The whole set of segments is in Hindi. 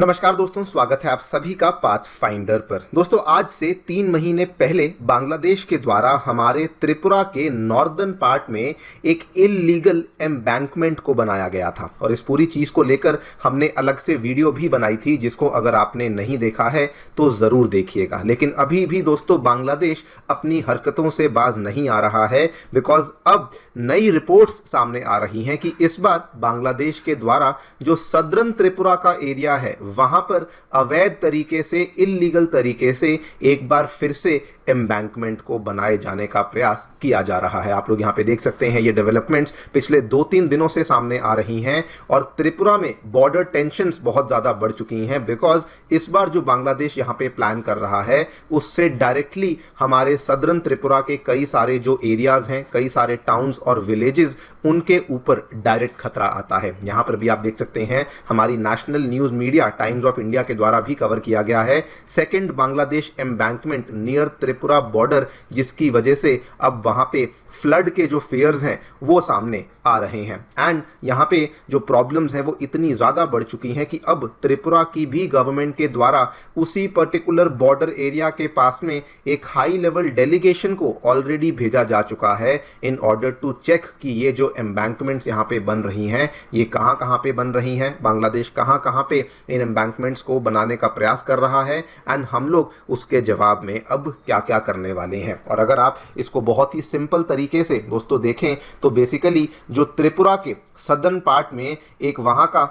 नमस्कार दोस्तों, स्वागत है आप सभी का पाथ फाइंडर पर। दोस्तों, आज से 3 महीने पहले बांग्लादेश के द्वारा हमारे त्रिपुरा के नॉर्दर्न पार्ट में एक इलीगल एम्बैंकमेंट को बनाया गया था और इस पूरी चीज को लेकर हमने अलग से वीडियो भी बनाई थी, जिसको अगर आपने नहीं देखा है तो जरूर देखिएगा। लेकिन अभी भी दोस्तों बांग्लादेश अपनी हरकतों से बाज नहीं आ रहा है, बिकॉज अब नई रिपोर्ट्स सामने आ रही हैं कि इस बार बांग्लादेश के द्वारा जो सदर्न त्रिपुरा का एरिया है वहां पर अवैध तरीके से, इल्लीगल तरीके से एक बार फिर से एम्बैंकमेंट को बनाए जाने का प्रयास किया जा रहा है। आप लोग यहां पे देख सकते हैं, ये डेवलपमेंट्स पिछले 2-3 दिनों से सामने आ रही हैं और त्रिपुरा में बॉर्डर टेंशंस बहुत ज्यादा बढ़ चुकी हैं, बिकॉज इस बार जो बांग्लादेश यहां पे प्लान कर रहा है उससे डायरेक्टली हमारे सदर्न त्रिपुरा के कई सारे जो एरियाज हैं, कई सारे टाउन्स और विलेजेस, उनके ऊपर डायरेक्ट खतरा आता है। यहां पर भी आप देख सकते हैं, हमारी national news media times of India के द्वारा भी कवर किया गया है second Bangladesh embankment near Tripura border, जिसकी वजह से अब वहां पे फ्लड के जो फेयर्स हैं वो सामने आ रहे हैं। एंड यहाँ पे जो प्रॉब्लम्स हैं वो इतनी ज़्यादा बढ़ चुकी हैं कि अब त्रिपुरा की भी गवर्नमेंट के द्वारा उसी पर्टिकुलर बॉर्डर एरिया के पास में एक हाई लेवल डेलीगेशन को ऑलरेडी भेजा जा चुका है इन ऑर्डर टू चेक कि ये जो एम्बैंकमेंट्स यहाँ पे बन रही हैं ये कहाँ कहाँ पे बन रही हैं, बांग्लादेश कहाँ कहाँ पे इन एम्बैंकमेंट्स को बनाने का प्रयास कर रहा है एंड हम लोग उसके जवाब में अब क्या क्या करने वाले हैं। और अगर आप इसको बहुत ही सिंपल तरीके से दोस्तों देखें तो बेसिकली जो त्रिपुरा के सदर्न पार्ट में एक वहां का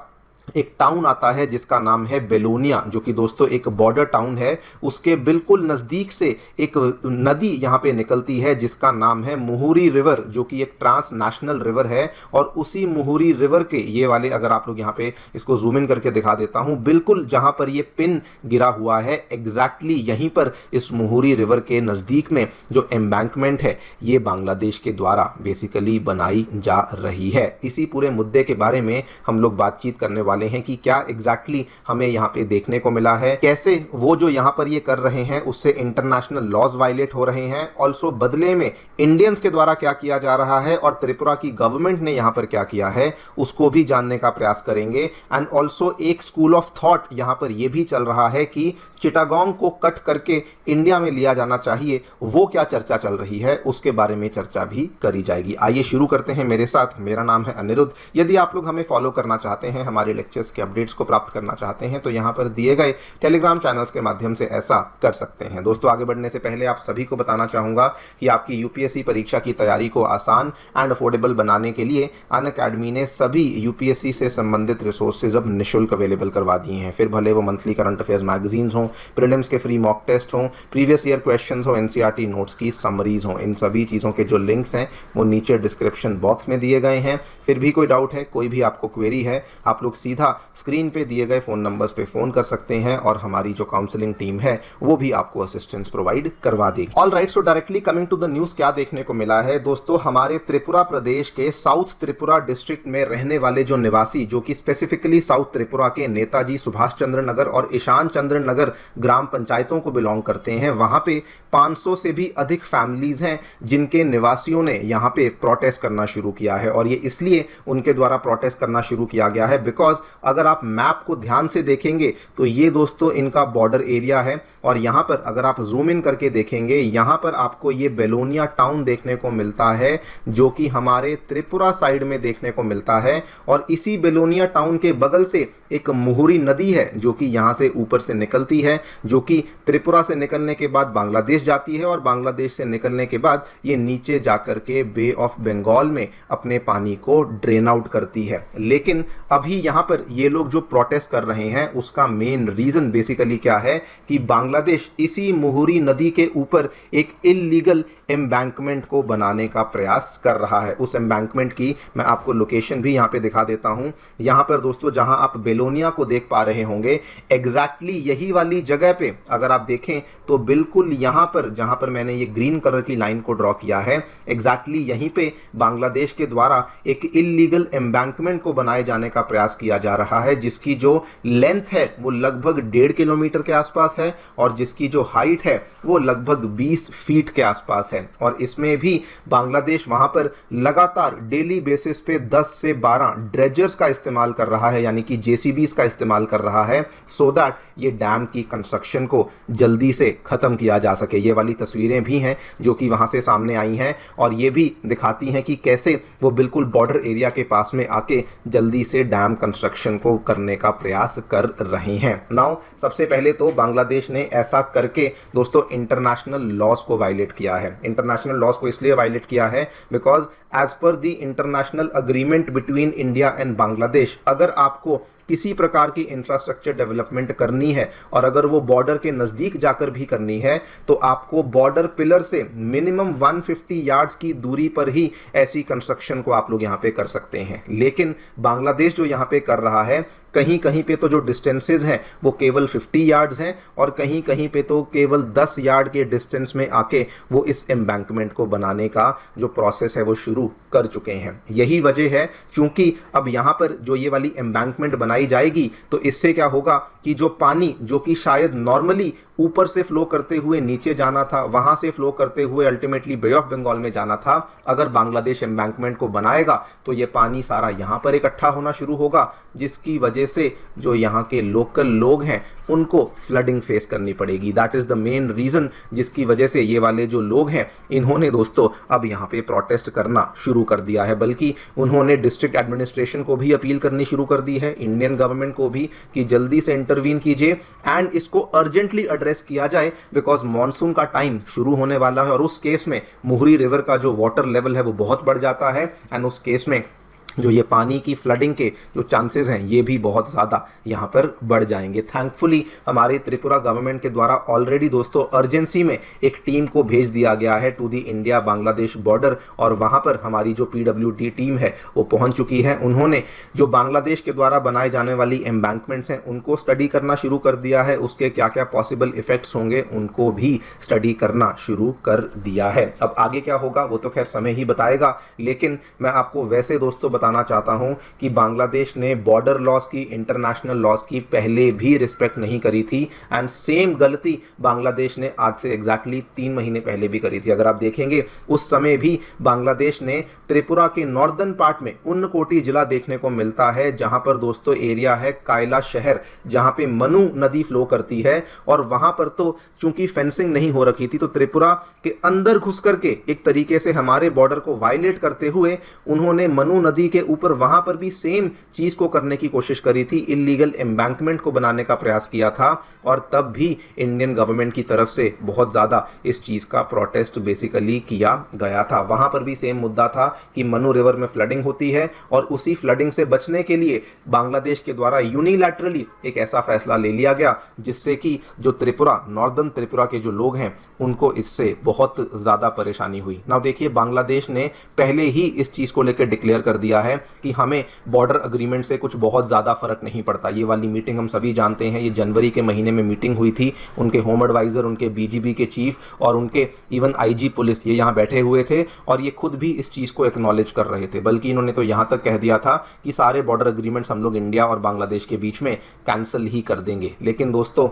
एक टाउन आता है जिसका नाम है बेलोनिया, जो कि दोस्तों एक बॉर्डर टाउन है। उसके बिल्कुल नज़दीक से एक नदी यहाँ पे निकलती है जिसका नाम है मुहुरी रिवर, जो कि एक ट्रांस नेशनल रिवर है। और उसी मुहुरी रिवर के ये वाले, अगर आप लोग यहाँ पे इसको जूम इन करके दिखा देता हूँ, बिल्कुल जहाँ पर ये पिन गिरा हुआ है एग्जैक्टली यहीं पर इस मुहुरी रिवर के नज़दीक में जो एम्बैंकमेंट है ये बांग्लादेश के द्वारा बेसिकली बनाई जा रही है। इसी पूरे मुद्दे के बारे में हम लोग बातचीत करने वाले हैं कि क्या एग्जैक्टली हमें यहां पे देखने को मिला है, कैसे वो जो यहां पर ये कर रहे हैं उससे इंटरनेशनल लॉज वायलेट हो रहे हैं, ऑल्सो बदले में इंडियंस के द्वारा क्या किया जा रहा है और त्रिपुरा की गवर्नमेंट ने यहां पर क्या किया है उसको भी जानने का प्रयास करेंगे। एंड ऑल्सो एक स्कूल ऑफ थॉट यहां पर यह भी चल रहा है कि चिटागोंग को कट करके इंडिया में लिया जाना चाहिए, वो क्या चर्चा चल रही है उसके बारे में चर्चा भी करी जाएगी। आइए शुरू करते हैं मेरे साथ। मेरा नाम है अनिरुद्ध। यदि आप लोग हमें फॉलो करना चाहते हैं, हमारे लेक्चर्स के अपडेट्स को प्राप्त करना चाहते हैं, तो यहाँ पर दिए गए टेलीग्राम चैनल्स के माध्यम से ऐसा कर सकते हैं। दोस्तों, आगे बढ़ने से पहले आप सभी को बताना चाहूंगा कि आपकी यूपीएससी परीक्षा की तैयारी को आसान एंड अफोर्डेबल बनाने के लिए अनअकैडमी ने सभी यूपीएससी से संबंधित रिसोर्सेज अब निःशुल्क अवेलेबल करवा दिए हैं। फिर भले वो मंथली करंट अफेयर्स मैगजीन्स हों, प्रीलिम्स के फ्री मॉक टेस्ट हों, प्रीवियस ईयर क्वेश्चंस हो, एनसीईआरटी नोट्स की समरीज हों, इन सभी चीज़ों के जो लिंक्स हैं वो नीचे डिस्क्रिप्शन बॉक्स में दिए गए हैं। फिर भी कोई डाउट है, कोई भी आपको क्वेरी है, आप लोग सीधा स्क्रीन पे दिए गए फ़ोन नंबर्स पे फ़ोन कर सकते हैं और हमारी जो काउंसलिंग टीम है वो भी आपको असिस्टेंस प्रोवाइड करवा देगी। All right, so directly coming to the news, क्या देखने को मिला है दोस्तों, हमारे त्रिपुरा प्रदेश के साउथ त्रिपुरा डिस्ट्रिक्ट में रहने वाले जो निवासी, जो कि स्पेसिफिकली साउथ त्रिपुरा के नेताजी सुभाष चंद्र नगर और ईशान चंद्र नगर ग्राम पंचायतों को बिलोंग करते हैं, वहां पे 500 से भी अधिक फैमिलीज हैं जिनके निवासियों ने यहां पे प्रोटेस्ट करना शुरू किया है। और ये इसलिए उनके द्वारा प्रोटेस्ट करना शुरू किया गया है बिकॉज अगर आप मैप को ध्यान से देखेंगे तो ये दोस्तों इनका बॉर्डर एरिया है और यहाँ पर अगर आप जूम इन करके देखेंगे, यहाँ पर आपको ये बेलोनिया टाउन देखने को मिलता है जो कि हमारे त्रिपुरा साइड में देखने को मिलता है। और इसी बेलोनिया टाउन के बगल से एक मुहुरी नदी है जो कि यहाँ से ऊपर से निकलती है, जो कि त्रिपुरा से निकलने के बाद बांग्लादेश जाती है और बांग्लादेश से निकलने के बाद ये नीचे जाकर के बे ऑफ बंगाल में अपने पानी को ड्रेन आउट करती है। लेकिन अभी यहाँ पर ये लोग जो प्रोटेस्ट कर रहे हैं उसका मेन रीजन बेसिकली क्या है कि बांग्लादेश इसी मुहुरी नदी के ऊपर एक इलीगल एम्बैंकमेंट को बनाने का प्रयास कर रहा है। उस एम्बैंकमेंट की मैं आपको लोकेशन भी यहाँ पे दिखा देता हूँ। यहाँ पर दोस्तों जहाँ आप बेलोनिया को देख पा रहे होंगे, एग्जैक्टली यही वाली जगह पे अगर आप देखें तो बिल्कुल यहाँ पर जहाँ पर मैंने ये ग्रीन कलर की लाइन को ड्रॉ किया है, एग्जैक्टली यहीं पे बांग्लादेश के द्वारा एक इलीगल एम्बैंकमेंट को बनाए जाने का प्रयास किया जा रहा है, जिसकी जो लेंथ है वो लगभग 1.5 किलोमीटर के आसपास है और जिसकी जो हाइट है वो लगभग 20 फीट के आसपास है। और इसमें भी बांग्लादेश वहां पर लगातार डेली बेसिस पे 10 से 12 ड्रेजर्स का इस्तेमाल कर रहा है, यानी कि जेसीबीज का इस्तेमाल कर रहा है, सो दैट ये डैम की कंस्ट्रक्शन को जल्दी से खत्म किया जा सके। ये वाली तस्वीरें भी हैं जो कि वहां से सामने आई हैं और ये भी दिखाती हैं कि कैसे वो बिल्कुल बॉर्डर एरिया के पास में आके जल्दी से डैम कंस्ट्रक्शन को करने का प्रयास कर रहे हैं। नाउ सबसे पहले तो बांग्लादेश ने ऐसा करके दोस्तों इंटरनेशनल लॉज को वायलेट किया है। इंटरनेशनल लॉज को इसलिए वायलेट किया है because as per the international agreement between India and Bangladesh, अगर आपको किसी प्रकार की इंफ्रास्ट्रक्चर डेवलपमेंट करनी है और अगर वो बॉर्डर के नज़दीक जाकर भी करनी है तो आपको बॉर्डर पिलर से मिनिमम 150 यार्ड्स की दूरी पर ही ऐसी कंस्ट्रक्शन को आप लोग यहाँ पे कर सकते हैं। लेकिन बांग्लादेश जो यहाँ पे कर रहा है, कहीं कहीं पे तो जो डिस्टेंसेस हैं वो केवल 50 यार्ड्स हैं और कहीं कहीं पे तो केवल 10 यार्ड के डिस्टेंस में आके वो इस एम्बैंकमेंट को बनाने का जो प्रोसेस है वो शुरू कर चुके हैं। यही वजह है क्योंकि अब यहाँ पर जो ये वाली एम्बैंकमेंट बनाई जाएगी तो इससे क्या होगा कि जो पानी जो कि शायद नॉर्मली ऊपर से फ्लो करते हुए नीचे जाना था, वहां से फ्लो करते हुए अल्टीमेटली बे ऑफ बंगाल में जाना था, अगर बांग्लादेश एम्बैंकमेंट को बनाएगा तो ये पानी सारा यहां पर इकट्ठा होना शुरू होगा, जिसकी वजह से जो यहाँ के लोकल लोग हैं उनको फ्लडिंग फेस करनी पड़ेगी। That is the main reason जिसकी वजह से ये वाले जो लोग हैं इन्होंने दोस्तों अब यहाँ पे प्रोटेस्ट करना शुरू कर दिया है। बल्कि उन्होंने डिस्ट्रिक्ट एडमिनिस्ट्रेशन को भी अपील करनी शुरू कर दी है, इंडियन गवर्नमेंट को भी, कि जल्दी से इंटरवीन कीजिए एंड इसको अर्जेंटली एड्रेस किया जाए बिकॉज मॉनसून का टाइम शुरू होने वाला है और उस केस में मुहरी रिवर का जो वाटर लेवल है वो बहुत बढ़ जाता है एंड उस केस में जो ये पानी की फ्लडिंग के जो चांसेस हैं ये भी बहुत ज़्यादा यहाँ पर बढ़ जाएंगे। थैंकफुली हमारे त्रिपुरा गवर्नमेंट के द्वारा ऑलरेडी दोस्तों अर्जेंसी में एक टीम को भेज दिया गया है to the India Bangladesh border और वहाँ पर हमारी जो PWD टीम है वो पहुँच चुकी है। उन्होंने जो बांग्लादेश के द्वारा बनाए जाने वाली एम्बैंकमेंट्स हैं उनको स्टडी करना शुरू कर दिया है, उसके क्या क्या पॉसिबल इफेक्ट्स होंगे उनको भी स्टडी करना शुरू कर दिया है। अब आगे क्या होगा वो तो खैर समय ही बताएगा, लेकिन मैं आपको वैसे दोस्तों बताना चाहता हूं कि बांग्लादेश ने बॉर्डर लॉज की, इंटरनेशनल लॉज की पहले भी रिस्पेक्ट नहीं करी थी एंड सेम गलती बांग्लादेश ने आज से एग्जैक्टली 3 महीने पहले भी करी थी। अगर आप देखेंगे उस समय भी बांग्लादेश ने त्रिपुरा के नॉर्दर्न पार्ट में उन्नकोटी जिला देखने को मिलता है, जहां पर दोस्तों एरिया है कायला शहर, जहां पे मनु नदी फ्लो करती है और वहां पर तो चूंकि फेंसिंग नहीं हो रखी थी तो त्रिपुरा के अंदर घुस करके एक तरीके से हमारे बॉर्डर को वायलेट करते हुए उन्होंने मनु नदी के ऊपर वहां पर भी सेम चीज को करने की कोशिश करी थी, इलीगल एम्बैंकमेंट को बनाने का प्रयास किया था और तब भी इंडियन गवर्नमेंट की तरफ से बहुत ज्यादा इस चीज का प्रोटेस्ट बेसिकली किया गया था। वहां पर भी सेम मुद्दा था कि मनु रिवर में फ्लडिंग होती है और उसी फ्लडिंग से बचने के लिए बांग्लादेश के द्वारा यूनिलैटरली एक ऐसा फैसला ले लिया गया जिससे कि जो त्रिपुरा, नॉर्दर्न त्रिपुरा के जो लोग हैं उनको इससे बहुत ज्यादा परेशानी हुई। नाउ देखिए बांग्लादेश ने पहले ही इस चीज को लेकर डिक्लेयर कर दिया है कि हमें बॉर्डर एग्रीमेंट से कुछ बहुत ज़्यादा फर्क नहीं पड़ता। ये वाली मीटिंग हम सभी जानते हैं, ये जनवरी के महीने में मीटिंग हुई थी, उनके होम एडवाइज़र, उनके BGB के चीफ और उनके इवन IG पुलिस ये यहाँ बैठे हुए थे और ये खुद भी इस चीज़ को एक्नॉलेज कर रहे थे। बल्कि इन्होंने तो यहाँ तक कह दिया था कि सारे बॉर्डर एग्रीमेंट्स हम लोग इंडिया और बांग्लादेश के बीच में कैंसिल ही कर देंगे। लेकिन दोस्तों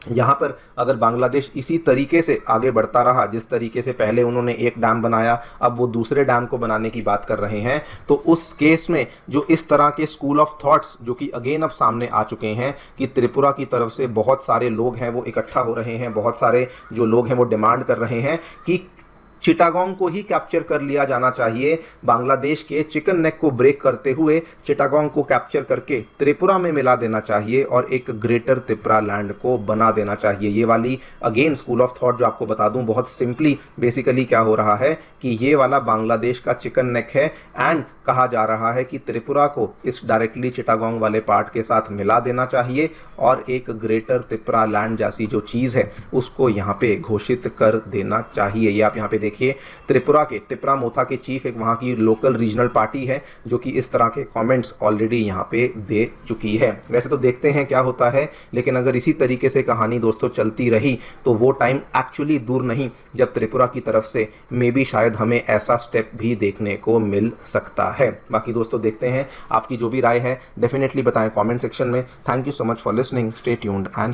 यहाँ पर अगर बांग्लादेश इसी तरीके से आगे बढ़ता रहा, जिस तरीके से पहले उन्होंने एक डैम बनाया अब वो दूसरे डैम को बनाने की बात कर रहे हैं, तो उस केस में जो इस तरह के स्कूल ऑफ थॉट्स जो कि अगेन अब सामने आ चुके हैं कि त्रिपुरा की तरफ से बहुत सारे लोग हैं वो इकट्ठा हो रहे हैं, बहुत सारे जो लोग हैं वो डिमांड कर रहे हैं कि चिटागोंग को ही कैप्चर कर लिया जाना चाहिए, बांग्लादेश के चिकन नेक को ब्रेक करते हुए चिटागोंग को कैप्चर करके त्रिपुरा में मिला देना चाहिए और एक ग्रेटर त्रिपुरा लैंड को बना देना चाहिए। ये वाली अगेन स्कूल ऑफ थॉट जो आपको बता दूं बहुत सिंपली बेसिकली क्या हो रहा है कि ये वाला बांग्लादेश का चिकन नेक है एंड कहा जा रहा है कि त्रिपुरा को इस डायरेक्टली चिटागोंग वाले पार्ट के साथ मिला देना चाहिए और एक ग्रेटर त्रिपुरा लैंड जैसी जो चीज़ है उसको यहाँ पे घोषित कर देना चाहिए। ये आप यहाँ पे देखिए देखिए त्रिपुरा के तिपरा मोथा के चीफ एक वहाँ की लोकल रीजनल पार्टी है जो कि इस तरह के कमेंट्स ऑलरेडी यहाँ पे दे चुकी है। वैसे तो देखते हैं क्या होता है, लेकिन अगर इसी तरीके से कहानी दोस्तों चलती रही तो वो टाइम एक्चुअली दूर नहीं जब त्रिपुरा की तरफ से मे बी शायद हमें ऐसा स्टेप भी देखने को मिल सकता है। बाकी दोस्तों देखते हैं, आपकी जो भी राय है डेफिनेटली बताएं कमेंट सेक्शन में। Thank you so much for listening, stay tuned and